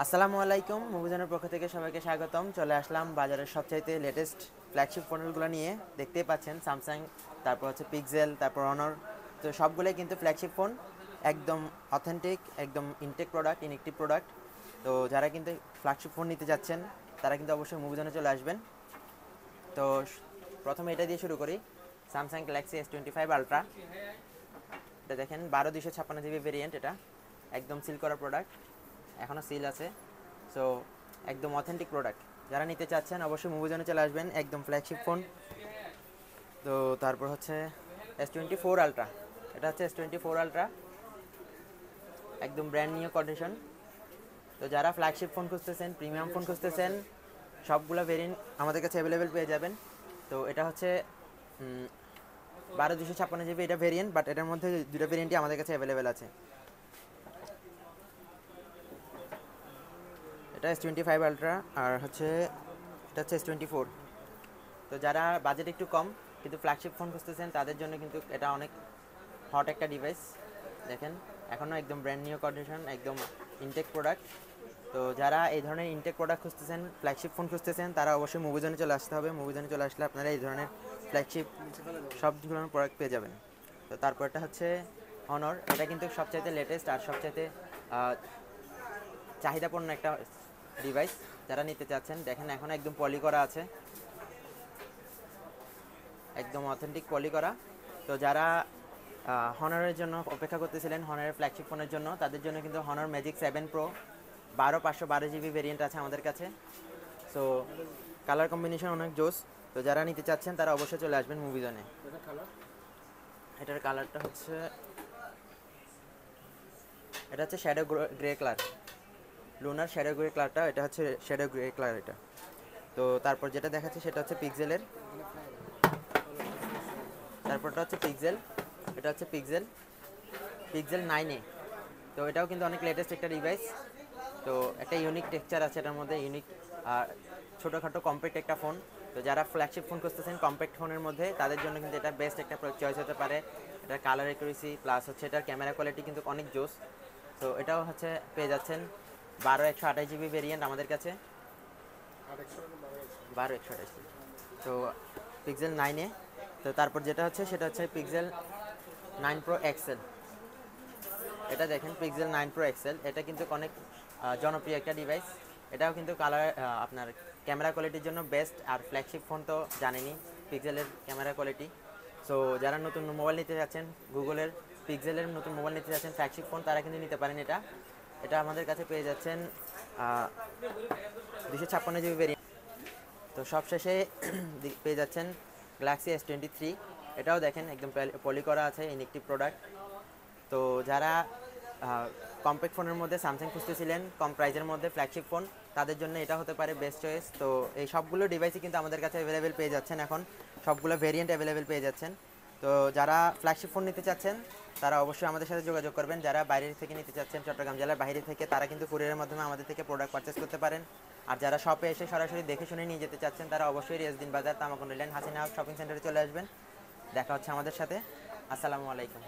আসসালামু আলাইকুম, মুভিজনের পক্ষ থেকে সবাইকে স্বাগতম। চলে আসলাম বাজারের সবচাইতে লেটেস্ট ফ্ল্যাগশিপ ফোনগুলো নিয়ে। দেখতেই পাচ্ছেন স্যামসাং, তারপর হচ্ছে পিক্সেল, তারপর অনর। তো সবগুলোই কিন্তু ফ্ল্যাগশিপ ফোন, একদম অথেন্টিক, একদম ইনটেক প্রোডাক্ট, ইনএক্টিভ প্রোডাক্ট। তো যারা কিন্তু ফ্ল্যাগশিপ ফোন নিতে যাচ্ছেন তারা কিন্তু অবশ্যই মুভিজনে চলে আসবেন। তো প্রথমে এটা দিয়ে শুরু করি, স্যামসাং গ্যালাক্সি S25 আলট্রা। এটা দেখেন 12/256 GB ভেরিয়েন্ট। এটা একদম সিল করা প্রোডাক্ট, এখনও সিল আছে। সো একদম অথেন্টিক প্রোডাক্ট, যারা নিতে চাচ্ছেন অবশ্যই মুভিজনে চলে আসবেন, একদম ফ্ল্যাগশিপ ফোন। তো তারপর হচ্ছে S24 আলট্রা। এটা হচ্ছে S24 আলট্রা, একদম ব্র্যান্ড নিউ কন্ডিশন। তো যারা ফ্ল্যাগশিপ ফোন খুঁজতেছেন, প্রিমিয়াম ফোন খুঁজতেছেন, সবগুলো ভেরিয়েন্ট আমাদের কাছে অ্যাভেলেবেল পেয়ে যাবেন। তো এটা হচ্ছে 12/256 GB এটা ভেরিয়েন্ট, বাট এটার মধ্যে দুটো ভেরিয়েন্টই আমাদের কাছে অ্যাভেলেবেল আছে। এটা S25 আলট্রা, আর হচ্ছে এটা হচ্ছে S24। তো যারা বাজেট একটু কম কিন্তু ফ্ল্যাগশিপ ফোন খুঁজতেছেন তাদের জন্য কিন্তু এটা অনেক হট একটা ডিভাইস। দেখেন এখনও একদম ব্র্যান্ড নিউ কন্ডিশন, একদম ইনটেক প্রোডাক্ট। তো যারা এই ধরনের ইনটেক প্রোডাক্ট খুঁজতেছেন, ফ্ল্যাগশিপ ফোন খুঁজতেছেন, তারা অবশ্যই মুভিজনে চলে আসতে হবে। মুভিজনে চলে আসলে আপনারা এই ধরনের ফ্ল্যাগশিপ সব ধরনের প্রোডাক্ট পেয়ে যাবেন। তো তারপরটা হচ্ছে অনর। এটা কিন্তু সবচাইতে লেটেস্ট আর সবচাইতে চাহিদাপূর্ণ একটা ডিভাইস। যারা নিতে চাচ্ছেন দেখেন এখন একদম পলি করা আছে, একদম অথেন্টিক পলি করা। তো যারা হনারের জন্য অপেক্ষা করতেছিলেন, হনারের ফ্ল্যাগশিপ ফোনের জন্য, তাদের জন্য কিন্তু honours magic 7 pro 12/512 GB variant আছে আমাদের কাছে। সো কালার কম্বিনেশন অনেক জোস। তো যারা নিতে চাচ্ছেন তারা অবশ্যই চলে আসবেন মুভিজনে। এটার কালারটা হচ্ছে, এটা হচ্ছে shadow grey colour, lunar shadow grey কালারটা। এটা হচ্ছে শ্যাডো গ্রে কালার এটা। তো তারপর যেটা দেখাচ্ছে সেটা হচ্ছে পিক্সেলের, তারপরটা হচ্ছে পিক্সেল। এটা হচ্ছে পিক্সেল পিক্সেল 9A। তো এটাও কিন্তু অনেক লেটেস্ট একটা ডিভাইস। তো একটা ইউনিক টেক্সচার আছে এটার মধ্যে, ইউনিক আর ছোটোখাটো কম্প্যাক্ট একটা ফোন। তো যারা ফ্ল্যাগশিপ ফোন খুঁজতেছেন কম্প্যাক্ট ফোনের মধ্যে, তাদের জন্য কিন্তু এটা বেস্ট একটা চয়েস হতে পারে। এটার কালার অ্যাকুরেসি প্লাস হচ্ছে এটার ক্যামেরা কোয়ালিটি কিন্তু অনেক জোস। তো এটাও হচ্ছে পেয়ে যাচ্ছেন 12/128 GB ভেরিয়েন্ট আমাদের কাছে, 12/128। তো পিক্সেল 9A। তো তারপর যেটা হচ্ছে সেটা হচ্ছে পিক্সেল 9 Pro XL। এটা দেখেন পিক্সেল 9 Pro XL, এটা কিন্তু অনেক জনপ্রিয় একটা ডিভাইস। এটাও কিন্তু কালার আপনার ক্যামেরা কোয়ালিটির জন্য বেস্ট। আর ফ্ল্যাগশিপ ফোন তো জানেনই পিক্সেলের ক্যামেরা কোয়ালিটি। সো যারা নতুন মোবাইল নিতে যাচ্ছেন, গুগলের পিক্সেলের নতুন মোবাইল নিতে যাচ্ছেন ফ্ল্যাগশিপ ফোন, তারা কিন্তু নিতে পারেন এটা। এটা আমাদের কাছে পেয়ে যাচ্ছেন 256 GB ভেরিয়েন্ট। তো সবশেষে পেয়ে যাচ্ছেন গ্যালাক্সি S23। এটাও দেখেন একদম পলি করা আছে, ইনএক্টিভ প্রোডাক্ট। তো যারা কম্প্যাক্ট ফোনের মধ্যে স্যামসাং খুঁজতেছিলেন কম প্রাইজের মধ্যে ফ্ল্যাগশিপ ফোন, তাদের জন্য এটা হতে পারে বেস্ট চয়েস। তো এই সবগুলো ডিভাইসই কিন্তু আমাদের কাছে অ্যাভেলেবেল পেয়ে যাচ্ছেন, এখন সবগুলো ভেরিয়েন্ট অ্যাভেলেবেল পেয়ে যাচ্ছেন। তো যারা ফ্ল্যাগশিপ ফোন নিতে চাচ্ছেন তারা অবশ্যই আমাদের সাথে যোগাযোগ করবেন। যারা বাইরে থেকে নিতে চাচ্ছেন, চট্টগ্রাম জেলার বাইরে থেকে, তারা কিন্তু কুরিয়ারের মাধ্যমে আমাদের থেকে প্রোডাক্ট পারচেস করতে পারেন। আর যারা শপে এসে সরাসরি দেখে শুনে নিয়ে যেতে চাচ্ছেন, তারা অবশ্যই রিয়াজউদ্দিন বাজার, Tamakundu lane, Hasina house shopping সেন্টারে চলে আসবেন। দেখা হচ্ছে আমাদের সাথে। আসসালামু আলাইকুম।